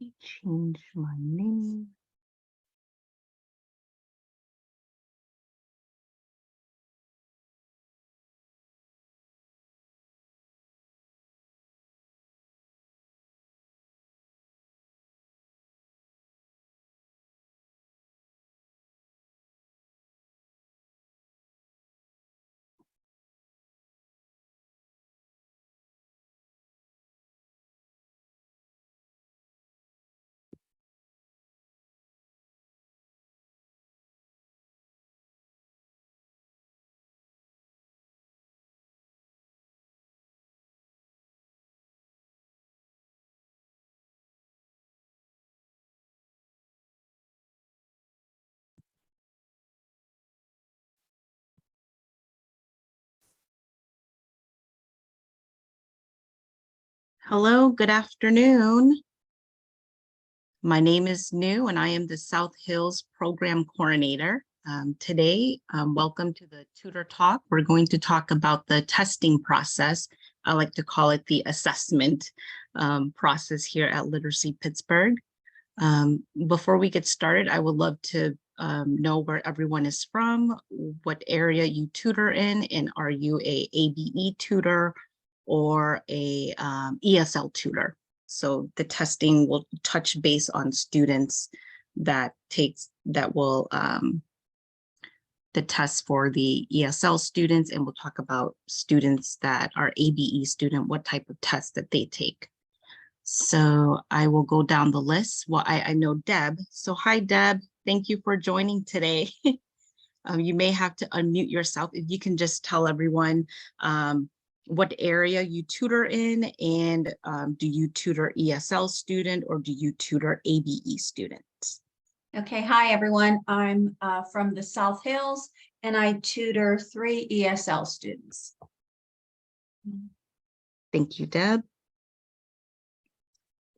Change my name. Hello, good afternoon. My name is Nou and I am the South Hills Program Coordinator. Today, welcome to the Tutor Talk. We're going to talk about the testing process. I like to call it the assessment process here at Literacy Pittsburgh. Before we get started, I would love to know where everyone is from, what area you tutor in, and are you a ABE tutor or a ESL tutor? So the testing will touch base on students that will the test for the ESL students, and we'll talk about students that are ABE student, what type of test that they take. So I will go down the list. Well, I know Deb. So hi, Deb. Thank you for joining today. You may have to unmute yourself. If you can just tell everyone what area you tutor in, and do you tutor ESL student or do you tutor ABE students? Okay, hi everyone. I'm from the South Hills and I tutor 3 ESL students. Thank you, Deb.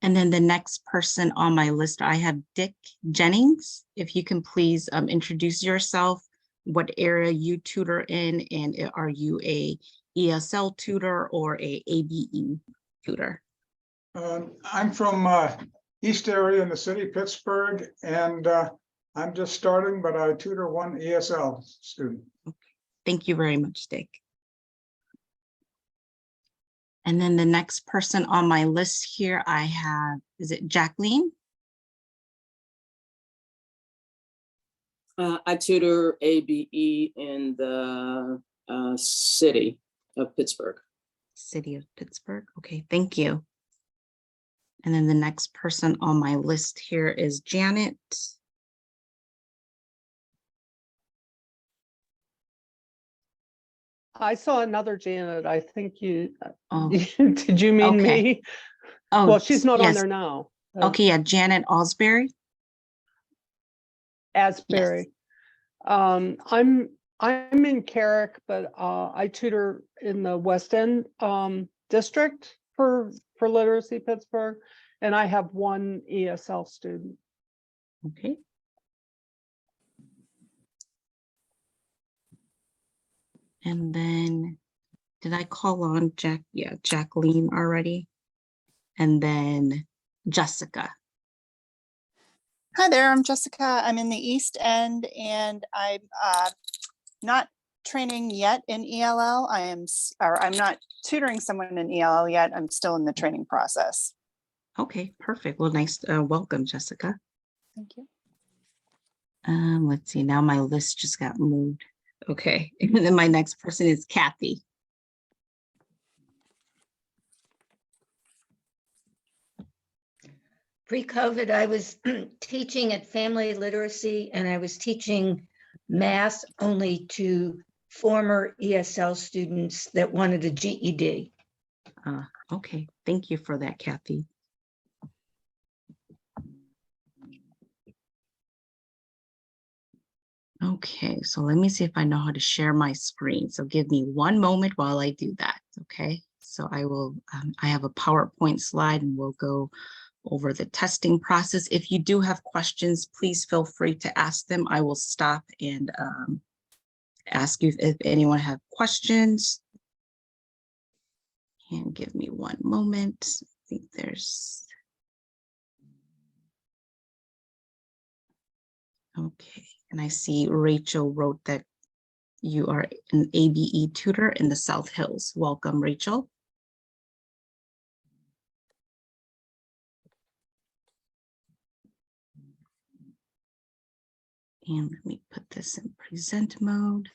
And then the next person on my list, I have Dick Jennings. If you can please introduce yourself, what area you tutor in, and are you a ESL tutor or a ABE tutor? I'm from East area in the city, Pittsburgh, and I'm just starting, but I tutor 1 ESL student. Okay. Thank you very much, Dick. And then the next person on my list here, I have, is it Jacqueline? I tutor ABE in the city of Pittsburgh. City of Pittsburgh. Okay, thank you. And then the next person on my list here is Janet. I saw another Janet. I think you, Oh, did you mean okay. me? Oh, Well, she's not on yes. there now. Okay, yeah, Janet Osbury. Asbury. I'm in Carrick, but I tutor in the West End district for Literacy Pittsburgh, and I have 1 ESL student. Okay. And then, did I call on Jacqueline already? And then Jessica. Hi there, I'm Jessica. I'm in the East End and I'm not training yet in ELL. I'm not tutoring someone in ELL yet. I'm still in the training process. Okay, perfect. Well, nice. Welcome, Jessica. Thank you. Let's see, now my list just got moved. Okay, and then my next person is Kathy. Pre-COVID, I was teaching at Family Literacy and I was teaching math only to former ESL students that wanted a GED. Okay, thank you for that, Kathy. Okay, so let me see if I know how to share my screen. So give me one moment while I do that, okay? So I will, I have a PowerPoint slide and we'll go over the testing process. If you do have questions, please feel free to ask them. I will stop and ask you if anyone have questions. And give me one moment. I think there's, Okay, and I see Rachel wrote that you are an ABE tutor in the South Hills. Welcome, Rachel. And let me put this in present mode.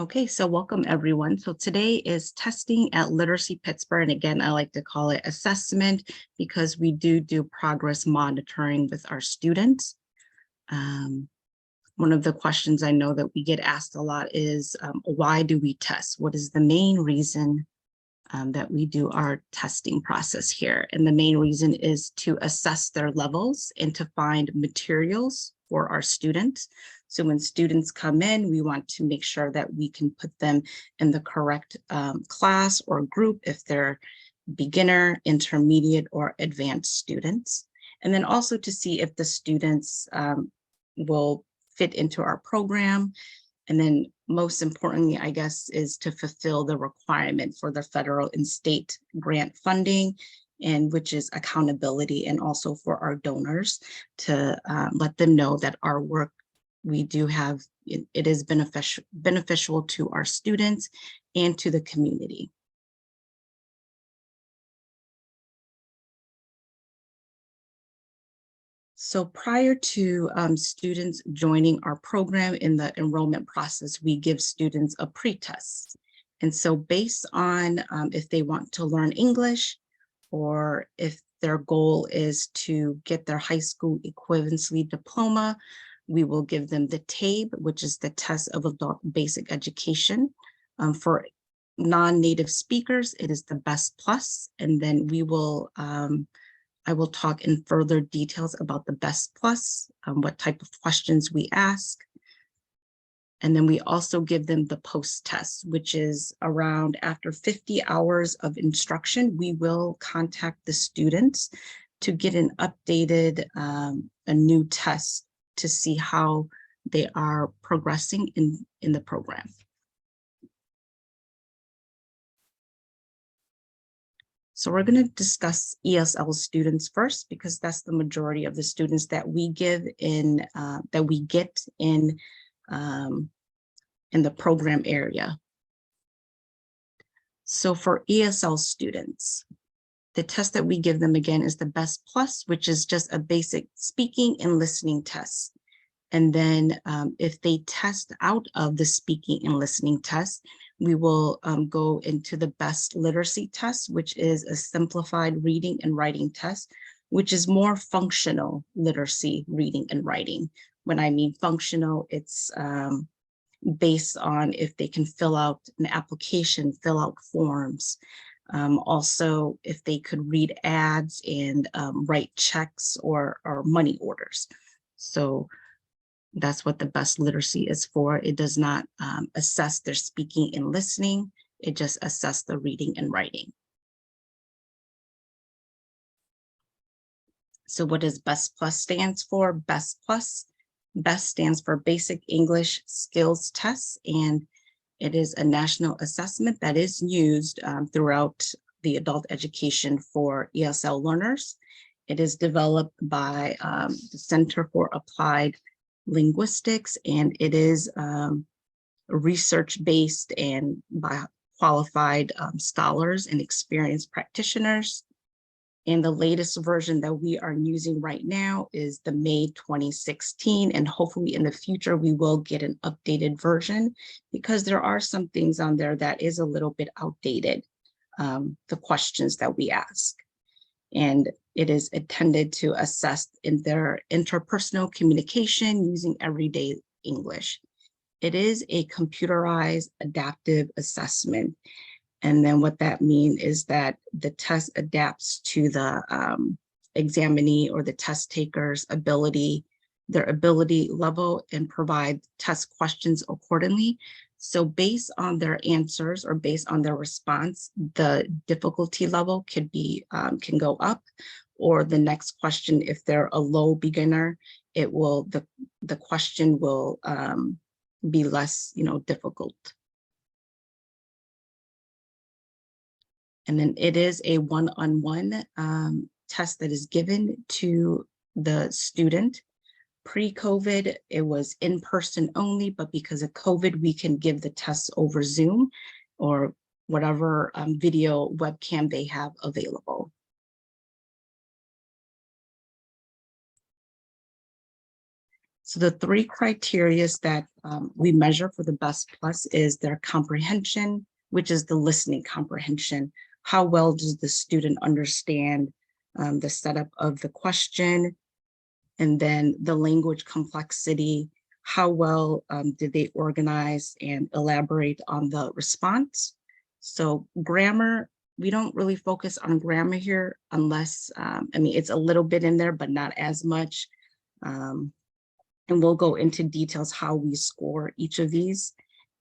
Okay, so welcome everyone. So today is testing at Literacy Pittsburgh. And again, I like to call it assessment because we do progress monitoring with our students. One of the questions I know that we get asked a lot is why do we test? What is the main reason that we do our testing process here? And the main reason is to assess their levels and to find materials for our students. So when students come in, we want to make sure that we can put them in the correct class or group if they're beginner, intermediate, or advanced students. And then also to see if the students will fit into our program. And then most importantly, I guess, is to fulfill the requirement for the federal and state grant funding, and which is accountability, and also for our donors to let them know that our work we do have, it is beneficial to our students and to the community. So prior to students joining our program in the enrollment process, we give students a pre-test. And so based on if they want to learn English, or if their goal is to get their high school equivalency diploma, we will give them the TABE, which is the Test of Adult Basic Education. For non-native speakers, it is the Best Plus, and then we will I will talk in further details about the Best Plus, what type of questions we ask. And then we also give them the post-test, which is around after 50 hours of instruction, we will contact the students to get an updated, a new test to see how they are progressing in the program. So we're going to discuss ESL students first, because that's the majority of the students that we give in, that we get in the program area. So for ESL students, the test that we give them again is the Best Plus, which is just a basic speaking and listening test. And then if they test out of the speaking and listening test, we will go into the Best Literacy test, which is a simplified reading and writing test, which is more functional literacy reading and writing. When I mean functional, it's based on if they can fill out an application, fill out forms. Also, if they could read ads and write checks or money orders. So that's what the Best Literacy is for. It does not assess their speaking and listening. It just assesses the reading and writing. So what does Best Plus stands for? Best Plus. Best stands for Basic English Skills Test, and it is a national assessment that is used throughout the adult education for ESL learners. It is developed by the Center for Applied Linguistics, and it is research-based and by qualified scholars and experienced practitioners. And the latest version that we are using right now is the May 2016, and hopefully in the future we will get an updated version, because there are some things on there that is a little bit outdated, the questions that we ask. And it is intended to assess in their interpersonal communication using everyday English. It is a computerized adaptive assessment. And then what that means is that the test adapts to the examinee or the test taker's ability, their ability level, and provide test questions accordingly. So based on their answers or based on their response, the difficulty level could be can go up, or the next question, if they're a low beginner, it will the question will be less difficult. And then it is a one-on-one test that is given to the student. Pre-COVID, it was in person only, but because of COVID, we can give the tests over Zoom or whatever video webcam they have available. So the three criteria that we measure for the best plus is their comprehension, which is the listening comprehension. How well does the student understand the setup of the question? And then the language complexity, how well did they organize and elaborate on the response? So grammar, we don't really focus on grammar here unless, I mean, it's a little bit in there, but not as much. And we'll go into details how we score each of these.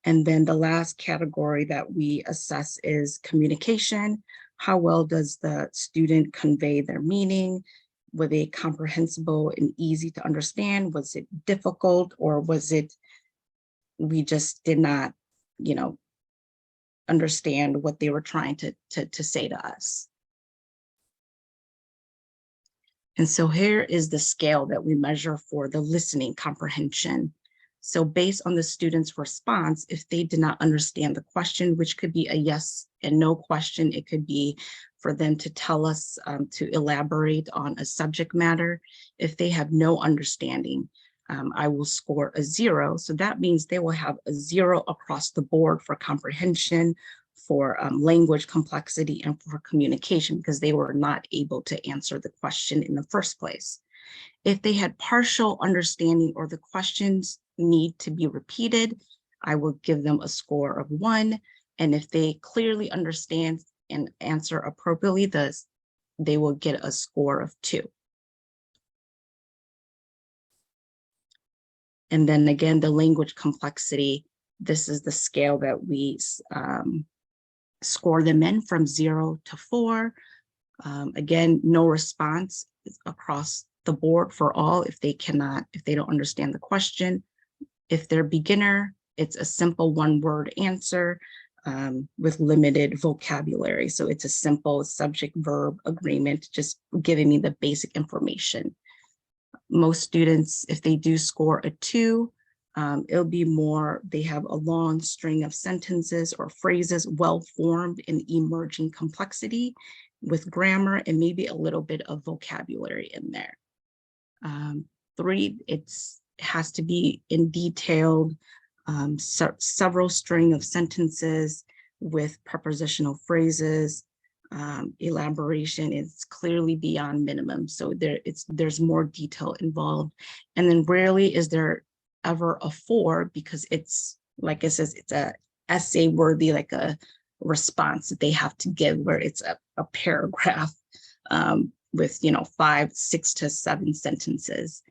And then the last category that we assess is communication. How well does the student convey their meaning? Were they comprehensible and easy to understand? Was it difficult, or was it, we just did not, you know, understand what they were trying to say to us? And so here is the scale that we measure for the listening comprehension. So based on the student's response, if they did not understand the question, which could be a yes and no question, it could be for them to tell us to elaborate on a subject matter. If they have no understanding, I will score a 0. So that means they will have a 0 across the board for comprehension, for language complexity, and for communication, because they were not able to answer the question in the first place. If they had partial understanding or the questions need to be repeated, I will give them a score of 1. And if they clearly understand and answer appropriately, they will get a score of 2. And then again, the language complexity, this is the scale that we score them in from 0 to 4. Again, no response across the board for all if they don't understand the question. If they're beginner, it's a simple 1-word answer with limited vocabulary. So it's a simple subject verb agreement, just giving me the basic information. Most students, if they do score a 2, it'll be more, they have a long string of sentences or phrases, well-formed and emerging complexity with grammar and maybe a little bit of vocabulary in there. 3, it has to be in detailed, several string of sentences with prepositional phrases. Elaboration is clearly beyond minimum, so there's more detail involved. And then rarely is there ever a 4, because it's, like it says, it's a essay worthy, like a response that they have to give, where it's a paragraph with 5, 6 to 7 sentences.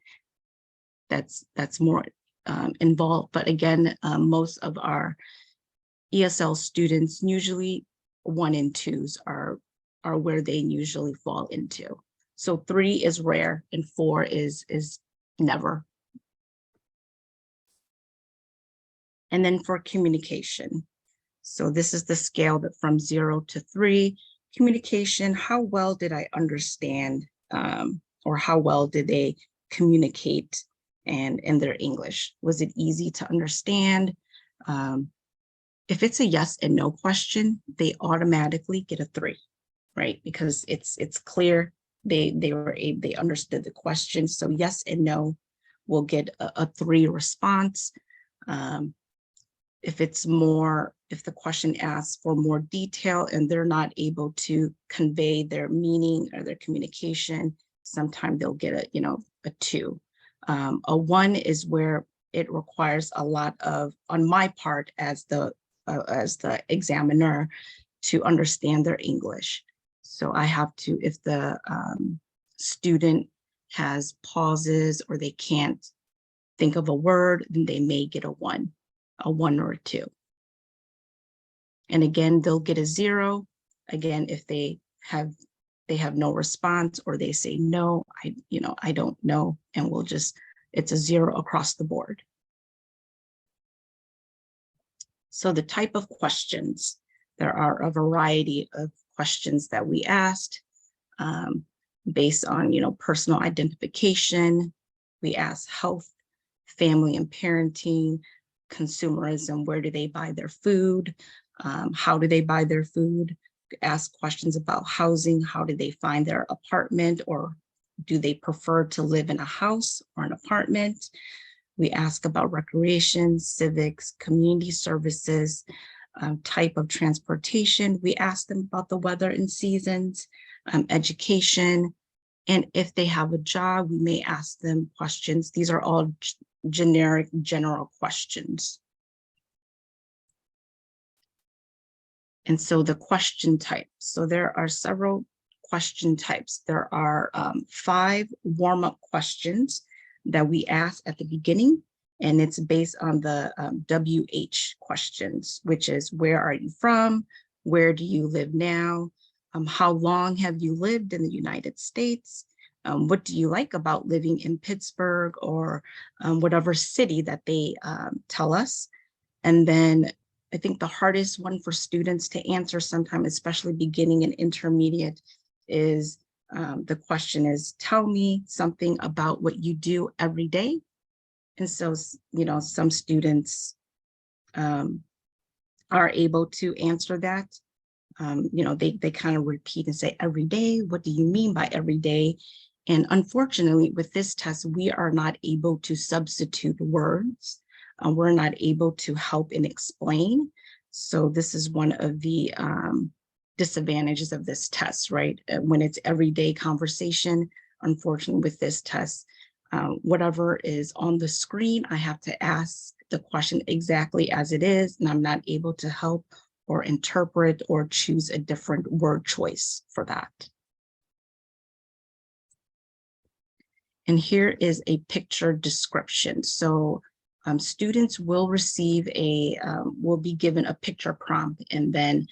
That's more involved. But again, most of our ESL students, usually 1 and 2s are where they usually fall into. So 3 is rare and 4 is never. And then for communication, so this is the scale that from 0 to 3. Communication, how well did I understand, or how well did they communicate and in their English? Was it easy to understand? If it's a yes and no question, they automatically get a 3, right? Because it's clear they understood the question. So yes and no will get a 3 response. If the question asks for more detail and they're not able to convey their meaning or their communication, sometimes they'll get a 2. A 1 is where it requires a lot of, on my part as the examiner, to understand their English. So I have to, if the student has pauses or they can't think of a word, then they may get a 1 or a 2. And again, they'll get a 0. Again, if they have no response or they say no, I don't know, and it's a 0 across the board. So the type of questions, there are a variety of questions that we asked based on, personal identification. We asked health, family and parenting, consumerism, where do they buy their food? How do they buy their food? Ask questions about housing. How do they find their apartment, or do they prefer to live in a house or an apartment? We ask about recreation, civics, community services, type of transportation. We ask them about the weather and seasons, education. And if they have a job, we may ask them questions. These are all generic, general questions. And so the question type. So there are several question types. There are 5 warm-up questions that we ask at the beginning, and it's based on the WH questions, which is where are you from? Where do you live now? How long have you lived in the United States? What do you like about living in Pittsburgh, or whatever city that they tell us? And then I think the hardest one for students to answer sometimes, especially beginning and intermediate, is the question is, tell me something about what you do every day. And so, some students are able to answer that. They kind of repeat and say, every day, what do you mean by every day? And unfortunately, with this test, we are not able to substitute words. We're not able to help and explain. So this is one of the disadvantages of this test, right? When it's everyday conversation, unfortunately with this test, whatever is on the screen, I have to ask the question exactly as it is, and I'm not able to help or interpret or choose a different word choice for that. And here is a picture description. So students will receive will be given a picture prompt, and then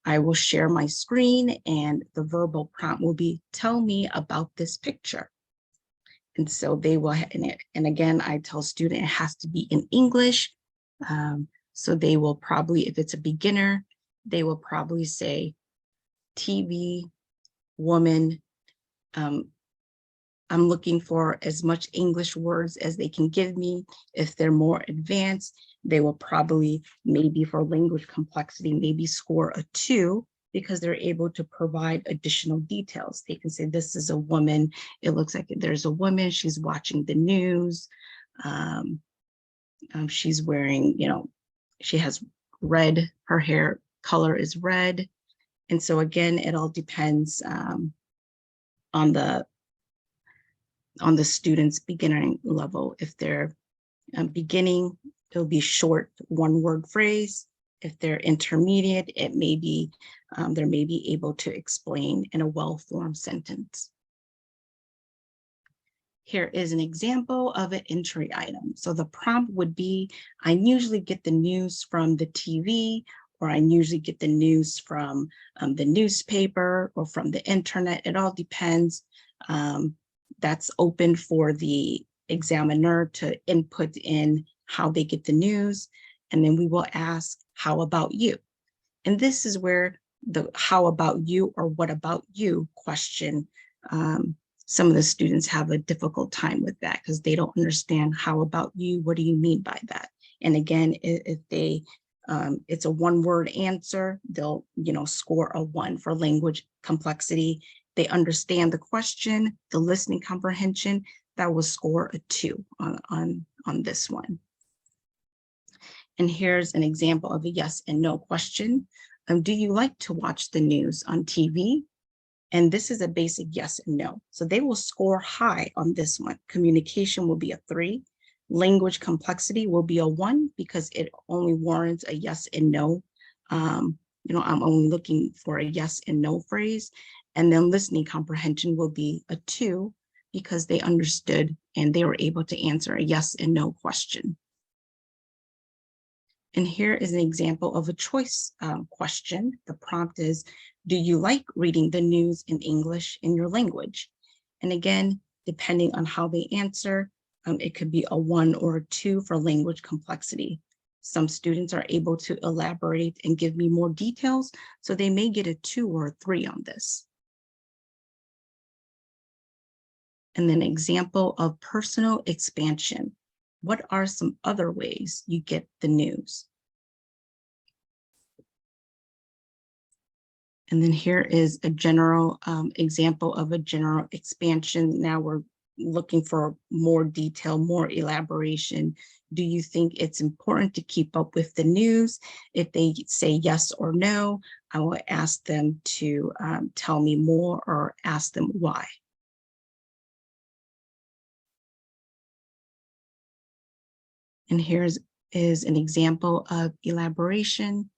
I will share my screen, and the verbal prompt will be, tell me about this picture. And so they will, and again, I tell student it has to be in English. So they will probably, if it's a beginner, they will probably say TV, woman. I'm looking for as much English words as they can give me. If they're more advanced, they will probably, maybe for language complexity, maybe score a 2, because they're able to provide additional details. They can say, this is a woman. It looks like there's a woman. She's watching the news. She's wearing, she has red, her hair color is red. And so again, it all depends on the student's beginning level. If they're beginning, it'll be short 1-word phrase. If they're intermediate, it may be, they may be able to explain in a well-formed sentence. Here is an example of an entry item. So the prompt would be, I usually get the news from the TV, or I usually get the news from the newspaper or from the internet. It all depends. That's open for the examiner to input in how they get the news. And then we will ask, how about you? And this is where the how about you or what about you question, some of the students have a difficult time with that because they don't understand how about you, what do you mean by that? And again, if they, it's a 1-word answer, they'll, score a 1 for language complexity. They understand the question, the listening comprehension, that will score a 2 on this one. And here's an example of a yes and no question. Do you like to watch the news on TV? And this is a basic yes and no. So they will score high on this one. Communication will be a 3. Language complexity will be a 1 because it only warrants a yes and no. I'm only looking for a yes and no phrase. And then listening comprehension will be a 2 because they understood and they were able to answer a yes and no question. And here is an example of a choice question. The prompt is, do you like reading the news in English in your language? And again, depending on how they answer, it could be a 1 or a 2 for language complexity. Some students are able to elaborate and give me more details, so they may get a 2 or a 3 on this. And then example of personal expansion. What are some other ways you get the news? And then here is a general example of a general expansion. Now we're looking for more detail, more elaboration. Do you think it's important to keep up with the news? If they say yes or no, I will ask them to tell me more or ask them why. And here's an example of elaboration.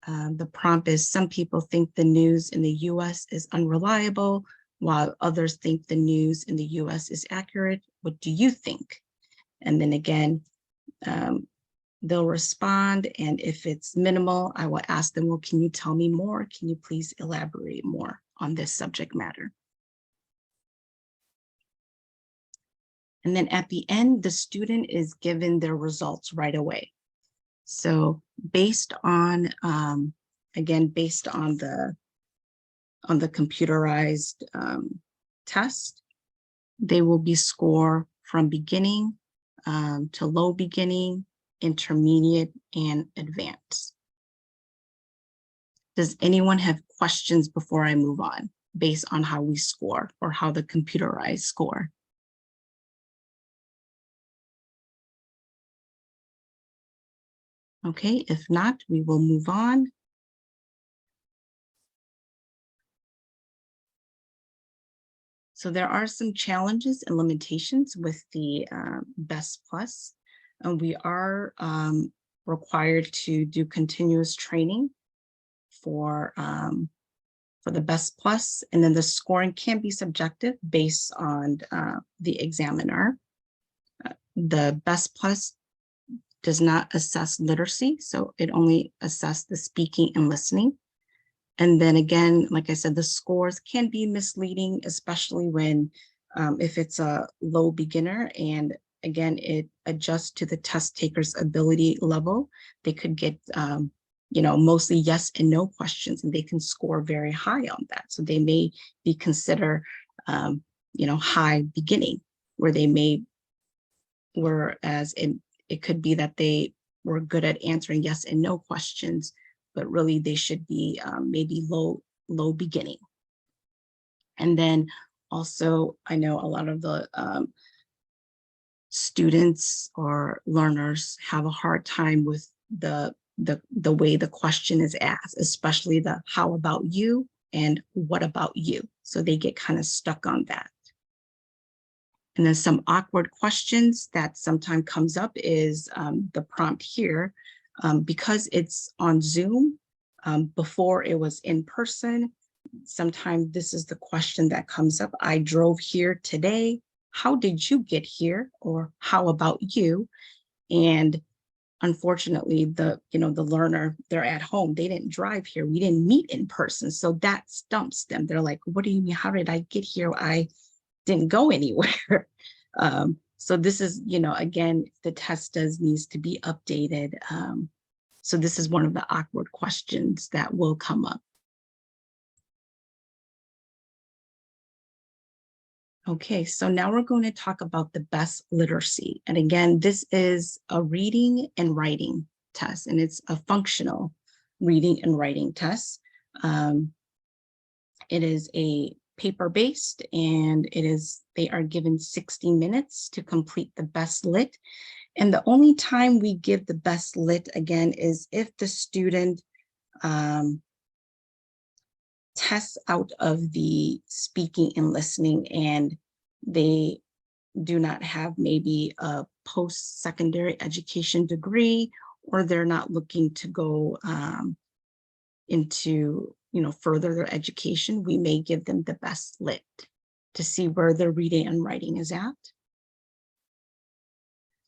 The prompt is, some people think the news in the US is unreliable, while others think the news in the US is accurate. What do you think? And then again, they'll respond. And if it's minimal, I will ask them, well, can you tell me more? Can you please elaborate more on this subject matter? And then at the end, the student is given their results right away. So based on, again, based on the computerized test, they will be scored from beginning to low beginning, intermediate, and advanced. Does anyone have questions before I move on based on how we score or how the computerized score? Okay, if not, we will move on. So there are some challenges and limitations with the Best Plus. We are required to do continuous training for the Best Plus, and then the scoring can be subjective based on the examiner. The Best Plus does not assess literacy, so it only assesses the speaking and listening. And then again, like I said, the scores can be misleading, especially when if it's a low beginner, and again, it adjusts to the test taker's ability level. They could get, mostly yes and no questions, and they can score very high on that. So they may be considered, high beginning, where they may, whereas it could be that they were good at answering yes and no questions, but really they should be maybe low beginning. And then also, I know a lot of the students or learners have a hard time with the way the question is asked, especially the how about you and what about you. So they get kind of stuck on that. And then some awkward questions that sometimes comes up is the prompt here. Because it's on Zoom, before it was in person, sometimes this is the question that comes up. I drove here today. How did you get here? Or how about you? And unfortunately, the learner, they're at home. They didn't drive here. We didn't meet in person. So that stumps them. They're like, what do you mean? How did I get here? I didn't go anywhere. So this is, again, the test needs to be updated. So this is one of the awkward questions that will come up. Okay, so now we're going to talk about the best literacy. And again, this is a reading and writing test, and it's a functional reading and writing test. It is a paper-based, and they are given 60 minutes to complete the best lit. And the only time we give the best lit, again, is if the student tests out of the speaking and listening, and they do not have maybe a post-secondary education degree, or they're not looking to go into further their education. We may give them the best lit to see where their reading and writing is at.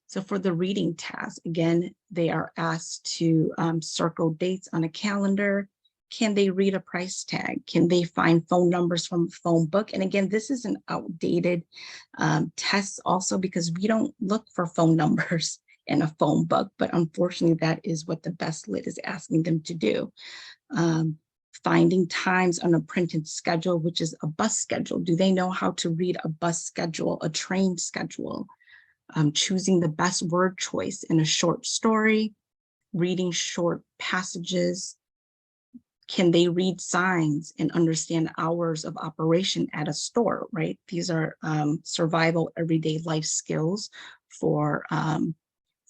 So for the reading task, again, they are asked to circle dates on a calendar. Can they read a price tag? Can they find phone numbers from a phone book? And again, this is an outdated test also, because we don't look for phone numbers and a phone book, but unfortunately that is what the best lit is asking them to do. Finding times on a printed schedule, which is a bus schedule. Do they know how to read a bus schedule, a train schedule? Choosing the best word choice in a short story, reading short passages. Can they read signs and understand hours of operation at a store, right? These are survival everyday life skills for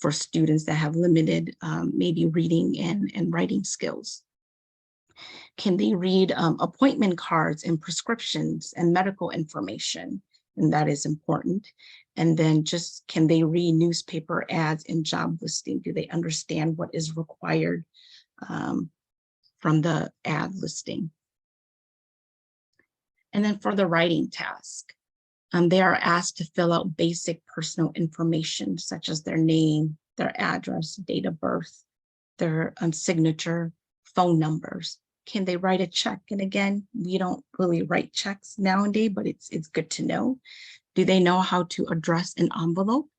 students that have limited maybe reading and writing skills. Can they read appointment cards and prescriptions and medical information? And that is important. And then just, can they read newspaper ads and job listing? Do they understand what is required from the ad listing? And then for the writing task, they are asked to fill out basic personal information, such as their name, their address, date of birth, their signature, phone numbers. Can they write a check? And again, we don't really write checks nowadays, but it's good to know. Do they know how to address an envelope?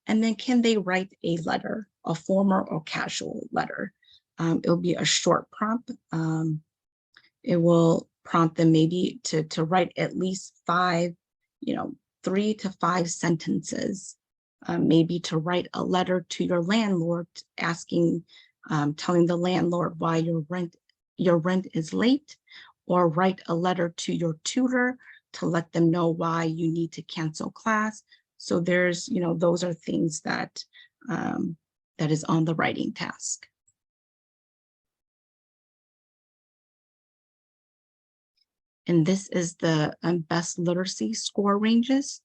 And then can they write a letter, a formal or casual letter? It'll be a short prompt. It will prompt them maybe to write at least 5, 3 to 5 sentences, maybe to write a letter to your landlord asking, telling the landlord why your rent is late, or write a letter to your tutor to let them know why you need to cancel class. So there's, those are things that that is on the writing task. And this is the best literacy score ranges,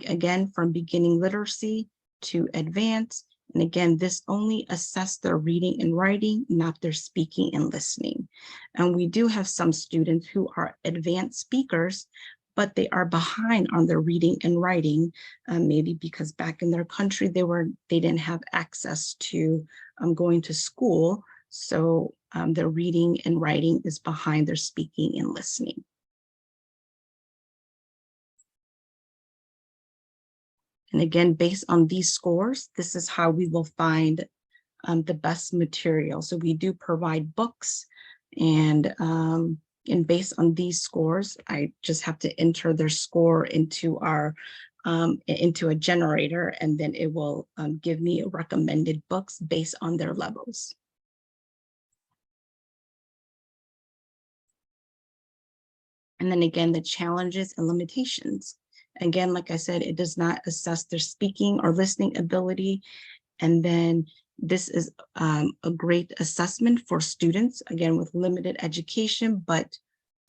again, from beginning literacy to advanced. And again, this only assesses their reading and writing, not their speaking and listening. And we do have some students who are advanced speakers, but they are behind on their reading and writing, maybe because back in their country, they didn't have access to going to school. So their reading and writing is behind their speaking and listening. And again, based on these scores, this is how we will find the best material. So we do provide books, and based on these scores, I just have to enter their score into our into a generator, and then it will give me recommended books based on their levels. And then again, the challenges and limitations. Again, like I said, it does not assess their speaking or listening ability. And then this is a great assessment for students, again, with limited education, but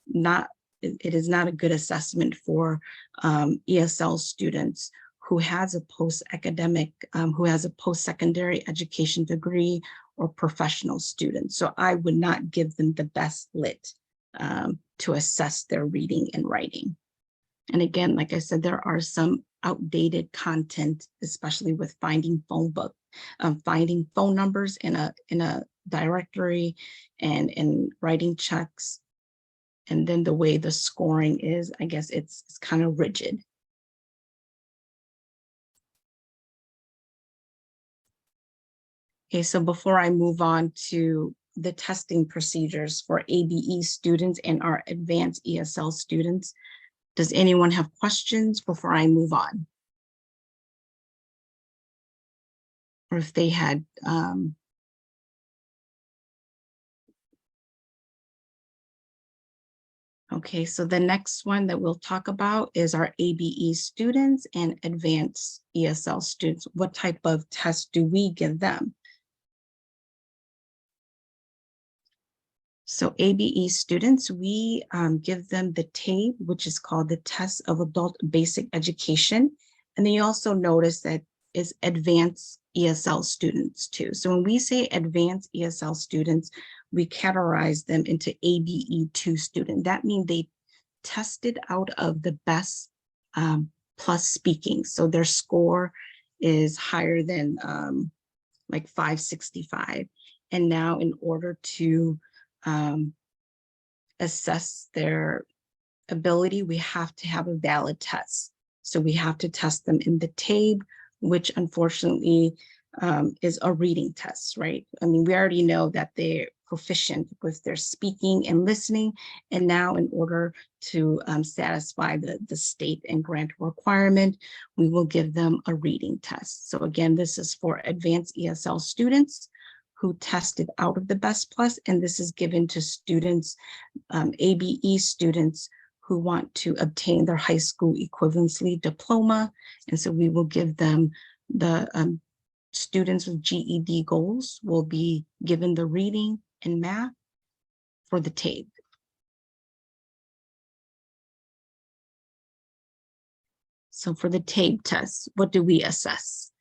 it is not a good assessment for ESL students who has a post-academic, who has a post-secondary education degree or professional student. So I would not give them the best lit to assess their reading and writing. And again, like I said, there are some outdated content, especially with finding finding phone numbers in a directory and writing checks. And then the way the scoring is, I guess it's kind of rigid. Okay, so before I move on to the testing procedures for ABE students and our advanced ESL students, does anyone have questions before I move on? Or if they had, okay, so the next one that we'll talk about is our ABE students and advanced ESL students. What type of test do we give them? So ABE students, we give them the TABE, which is called the Test of Adult Basic Education. And then you also notice that it's advanced ESL students too. So when we say advanced ESL students, we categorize them into ABE2 student. That means they tested out of the best plus speaking. So their score is higher than like 565. And now in order to assess their ability, we have to have a valid test. So we have to test them in the TABE, which unfortunately is a reading test, right? I mean, we already know that they're proficient with their speaking and listening. And now in order to satisfy the state and grant requirement, we will give them a reading test. So again, this is for advanced ESL students who tested out of the Best Plus, and this is given to students, ABE students who want to obtain their high school equivalency diploma. And so we will give them the students with GED goals will be given the reading and math for the TABE. So for the TABE test, what do we assess?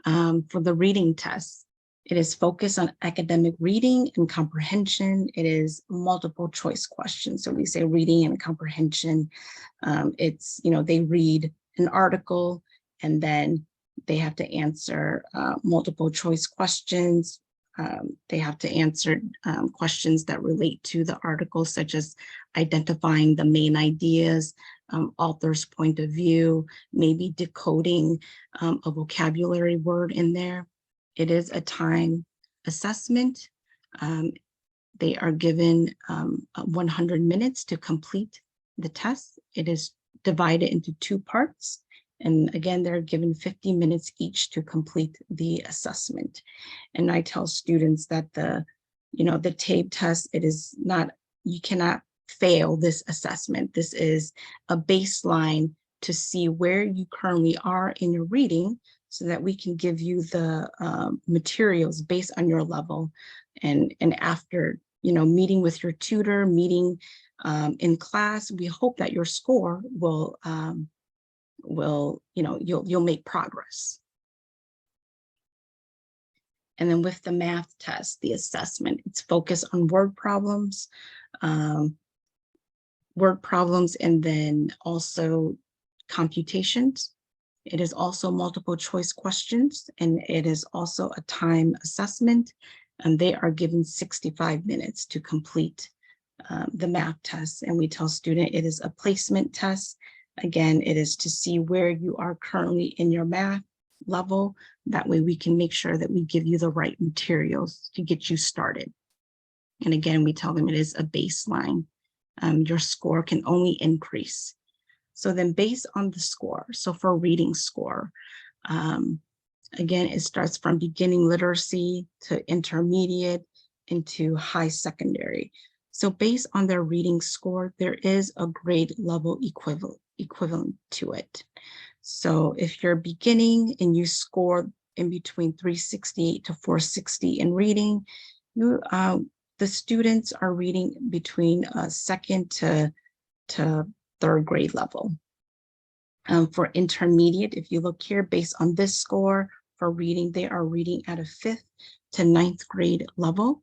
For the reading test, it is focused on academic reading and comprehension. It is multiple choice questions. So we say reading and comprehension. It's, you know, they read an article and then they have to answer multiple choice questions. They have to answer questions that relate to the article, such as identifying the main ideas, author's point of view, maybe decoding a vocabulary word in there. It is a time assessment. They are given 100 minutes to complete the test. It is divided into 2 parts. And again, they're given 50 minutes each to complete the assessment. And I tell students that the TABE test, it is not, you cannot fail this assessment. This is a baseline to see where you currently are in your reading so that we can give you the materials based on your level. And after, meeting with your tutor, meeting in class, we hope that your score you'll make progress. And then with the math test, the assessment, it's focused on word problems, and then also computations. It is also multiple choice questions, and it is also a time assessment, and they are given 65 minutes to complete the math test. And we tell students it is a placement test. Again, it is to see where you are currently in your math level. That way we can make sure that we give you the right materials to get you started. And again, we tell them it is a baseline. Your score can only increase. So then based on the score, so for reading score, again, it starts from beginning literacy to intermediate into high secondary. So based on their reading score, there is a grade level equivalent to it. So if you're beginning and you score in between 368 to 460 in reading, the students are reading between second to third grade level. For intermediate, if you look here, based on this score for reading, they are reading at a 5th to 9th grade level.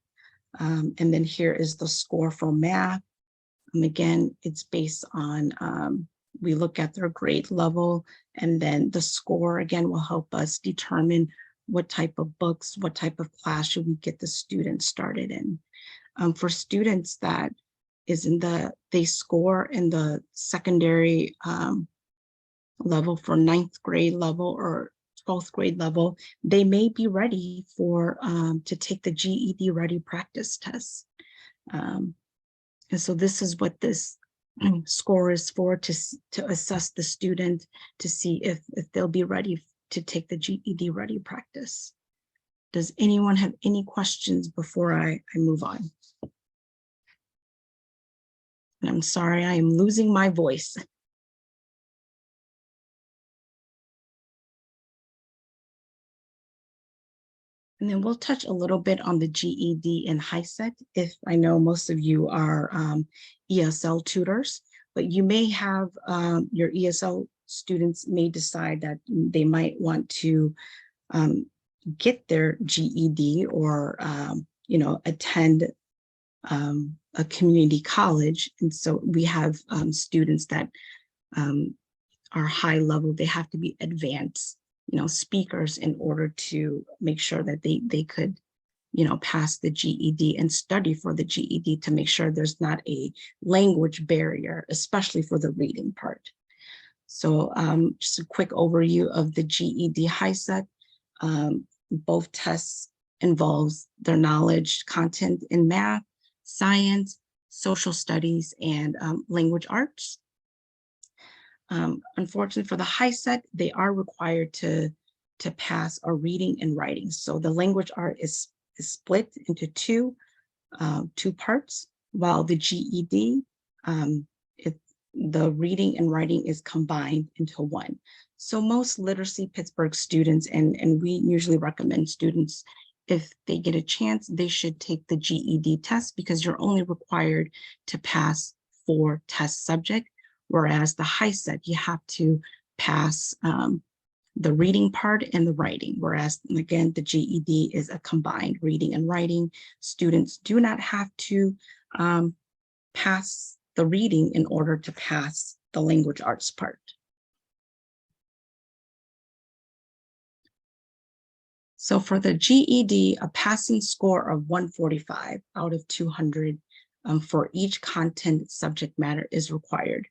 And then here is the score for math. Again, it's based on, we look at their grade level, and then the score again will help us determine what type of books, what type of class should we get the students started in. For students that is they score in the secondary level for 9th grade level or 12th grade level, they may be ready for to take the GED Ready practice test. And so this is what this score is for, to assess the student to see if they'll be ready to take the GED Ready practice. Does anyone have any questions before I move on? And I'm sorry, I am losing my voice. And then we'll touch a little bit on the GED and HiSET. If I know most of you are ESL tutors, but you may have your ESL students may decide that they might want to get their GED or attend a community college. And so we have students that are high level. They have to be advanced speakers in order to make sure that they could pass the GED and study for the GED, to make sure there's not a language barrier, especially for the reading part. So just a quick overview of the GED HiSET. Both tests involves their knowledge content in math, science, social studies, and language arts. Unfortunately for the high set, they are required to pass a reading and writing. So the language art is split into two parts, while the GED, the reading and writing is combined into one. So most Literacy Pittsburgh students, and we usually recommend students, if they get a chance, they should take the GED test, because you're only required to pass 4 test subjects, whereas the high set, you have to pass the reading part and the writing, whereas again, the GED is a combined reading and writing. Students do not have to pass the reading in order to pass the language arts part. So for the GED, a passing score of 145 out of 200 for each content subject matter is required.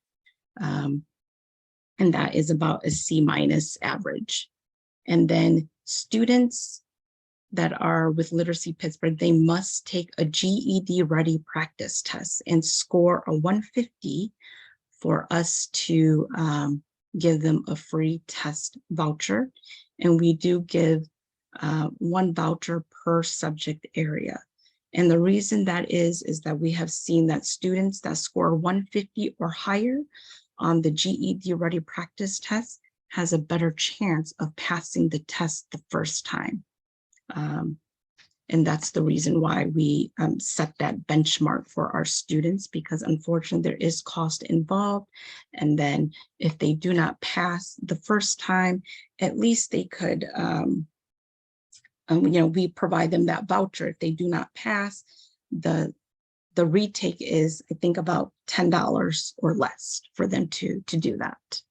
And that is about a C- average. And then students that are with Literacy Pittsburgh, they must take a GED ready practice test and score a 150 for us to give them a free test voucher. And we do give 1 voucher per subject area. And the reason that is that we have seen that students that score 150 or higher on the GED ready practice test has a better chance of passing the test the first time. And that's the reason why we set that benchmark for our students, because unfortunately there is cost involved. And then if they do not pass the first time, at least they could, we provide them that voucher. If they do not pass, the retake is, I think, about $10 or less for them to do that.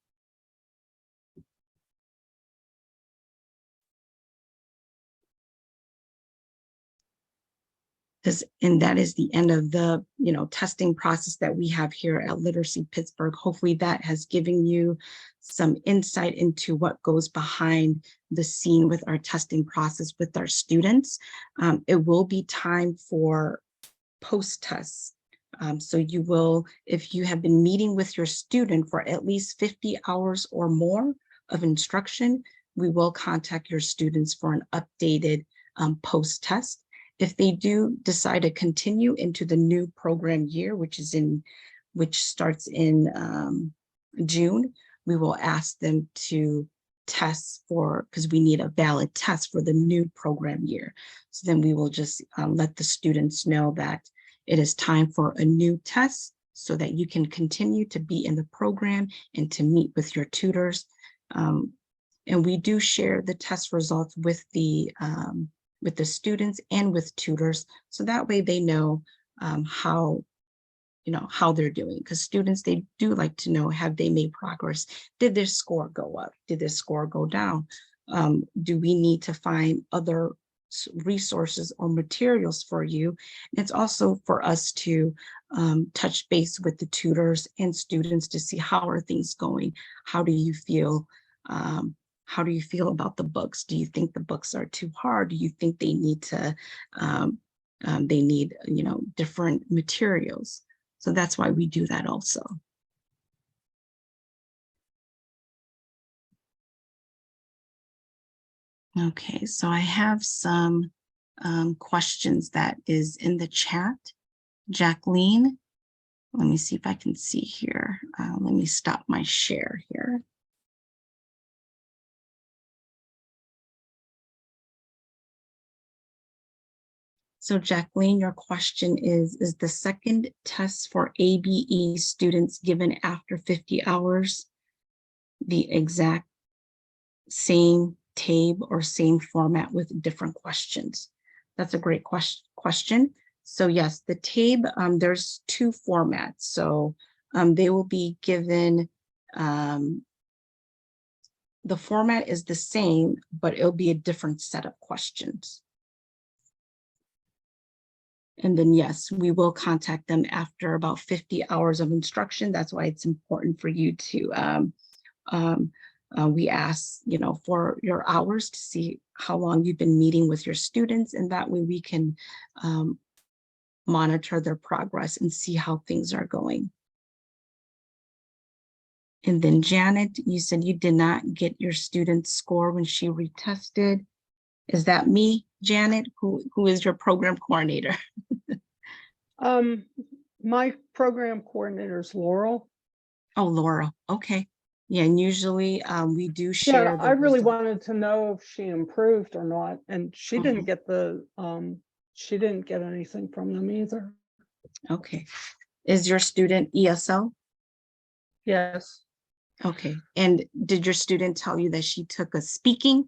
And that is the end of the testing process that we have here at Literacy Pittsburgh. Hopefully that has given you some insight into what goes behind the scene with our testing process with our students. It will be time for post-tests. So you will, if you have been meeting with your student for at least 50 hours or more of instruction, we will contact your students for an updated post-test. If they do decide to continue into the new program year, which starts in June, we will ask them to test because we need a valid test for the new program year. So then we will just let the students know that it is time for a new test so that you can continue to be in the program and to meet with your tutors. And we do share the test results with the students and with tutors, so that way they know how they're doing, because students, they do like to know, have they made progress? Did their score go up? Did their score go down? Do we need to find other resources or materials for you? It's also for us to touch base with the tutors and students to see, how are things going? How do you feel? How do you feel about the books? Do you think the books are too hard? Do you think they need to different materials? So that's why we do that also. Okay, so I have some questions that is in the chat. Jacqueline, let me see if I can see here. Let me stop my share here. So Jacqueline, your question is the second test for ABE students given after 50 hours the exact same TABE or same format with different questions? That's a great question. So yes, the TABE, there's 2 formats. So they will be given, the format is the same, but it'll be a different set of questions. And then yes, we will contact them after about 50 hours of instruction. That's why it's important for you to We ask, for your hours to see how long you've been meeting with your students, and that way we can monitor their progress and see how things are going. And then Janet, you said you did not get your student's score when she retested. Is that me, Janet, who is your program coordinator? My program coordinator is Laurel. Oh, Laura. Okay. Yeah, and usually we do share. Yeah, the I really result. wanted to know if she improved or not, and she didn't get she didn't get anything from them either. Okay. Is your student ESL? Yes. Okay. And did your student tell you that she took a speaking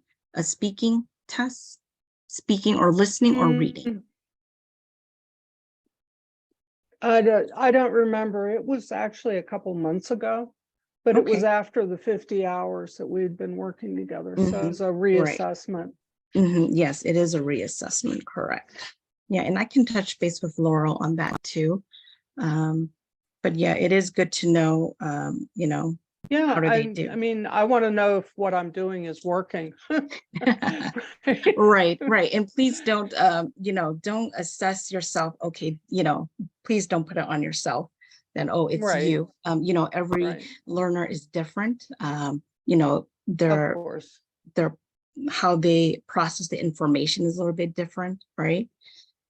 test? Speaking or listening or reading? I don't remember. It was actually a couple months ago, but it was Okay. after the 50 hours that we'd been working together. So it was a Right. reassessment. Yes, it is a reassessment, correct. Yeah, and I can touch base with Laurel on that too. But yeah, it is good to know, Yeah, how do they do? I mean, I want to know if what I'm doing is working. Right, right. And please don't, don't assess yourself. Okay, please don't put it on yourself. Then, oh, it's Right. you. Every Right. learner is different. Of Their course. how they process the information is a little bit different, right?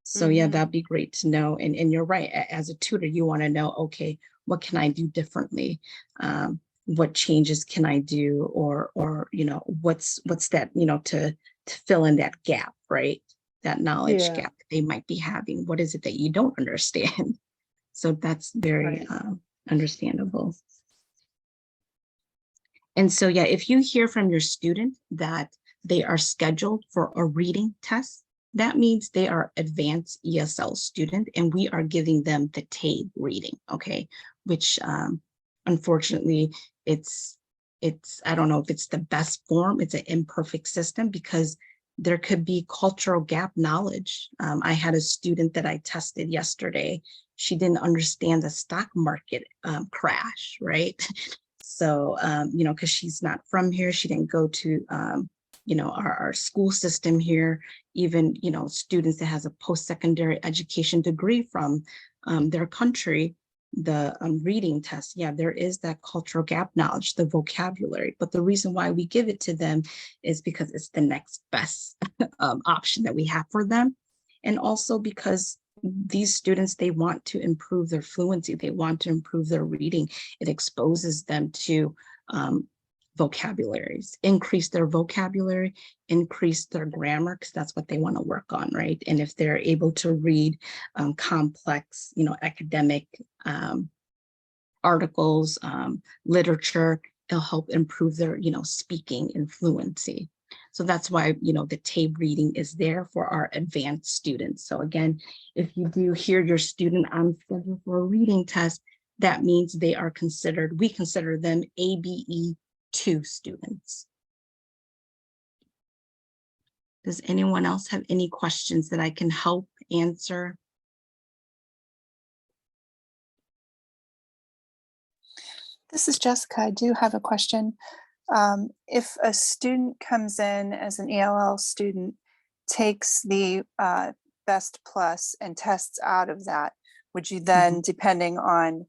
So yeah, that'd be great to know. And you're right. As a tutor, you want to know, okay, what can I do differently? What changes can I do? Or what's that, to fill in that gap, right? That knowledge Yeah. gap that they might be having. What is it that you don't understand? So that's very Right. understandable. And so, yeah, if you hear from your student that they are scheduled for a reading test, that means they are advanced ESL student, and we are giving them the TABE reading, okay? Which unfortunately, it's I don't know if it's the best form. It's an imperfect system because there could be cultural gap knowledge. I had a student that I tested yesterday. She didn't understand the stock market crash, right? So, because she's not from here, she didn't go to, our school system here, even, students that has a post-secondary education degree from their country, the reading test, yeah, there is that cultural gap knowledge, the vocabulary. But the reason why we give it to them is because it's the next best option that we have for them. And also because these students, they want to improve their fluency. They want to improve their reading. It exposes them to vocabularies, increase their vocabulary, increase their grammar, because that's what they want to work on, right? And if they're able to read complex, academic articles, literature, it'll help improve their, speaking and fluency. So that's why, the TABE reading is there for our advanced students. So again, if you do hear your student on schedule for a reading test, that means they are considered, we consider them ABE 2 students. Does anyone else have any questions that I can help answer? This is Jessica. I do have a question. If a student comes in as an ELL student, takes the Best Plus and tests out of that, would you then, depending on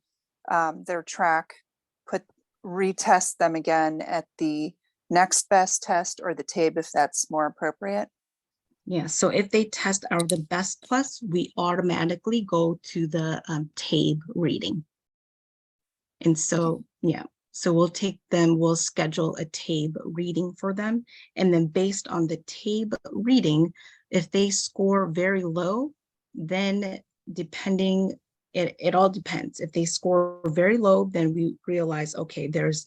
their track, retest them again at the next best test or the TABE if that's more appropriate? Yeah, so if they test out of the Best Plus, we automatically go to the TABE reading. And so, yeah, so we'll schedule a TABE reading for them. And then based on the TABE reading, if they score very low, then it all depends. If they score very low, then we realize, okay, there's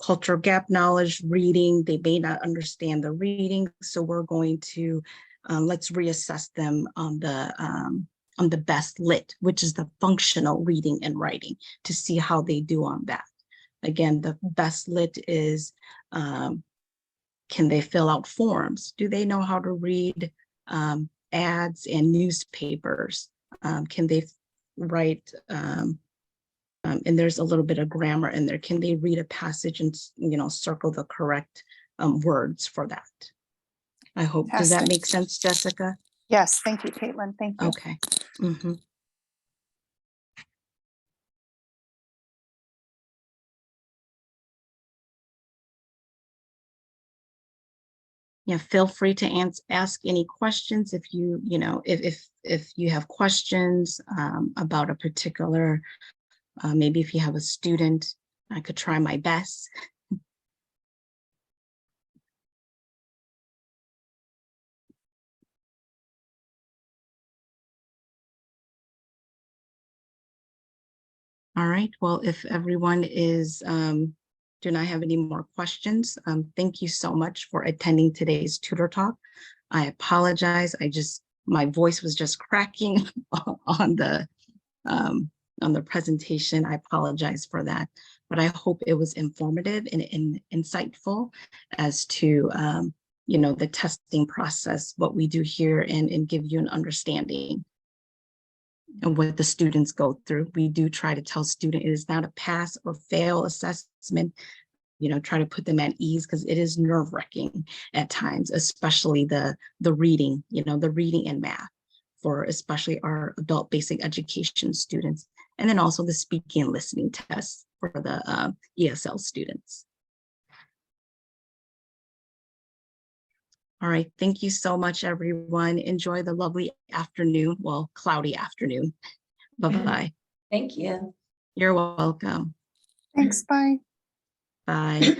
cultural gap knowledge, reading, they may not understand the reading. So we're going to, let's reassess them on the best lit, which is the functional reading and writing, to see how they do on that. Again, the best lit is, can they fill out forms? Do they know how to read ads and newspapers? Can they write and there's a little bit of grammar in there. Can they read a passage and, circle the correct words for that? I hope, does that Fantastic. make sense, Jessica? Yes, thank you, Caitlin. Thank you. Okay. Mhm. Yeah, feel free to ask any questions if if you have questions about a particular, maybe if you have a student, I could try my best. All right, well, if everyone do not have any more questions, thank you so much for attending today's tutor talk. I apologize, my voice was just cracking on the presentation. I apologize for that, but I hope it was informative and insightful as to, the testing process, what we do here, and give you an understanding and what the students go through. We do try to tell students it is not a pass or fail assessment, try to put them at ease, because it is nerve-wracking at times, especially the reading, the reading and math for especially our adult basic education students, and then also the speaking and listening tests for the ESL students. All right, thank you so much, everyone. Enjoy the lovely afternoon, well, cloudy afternoon. Bye-bye. Thank you. You're welcome. Thanks, bye. Bye.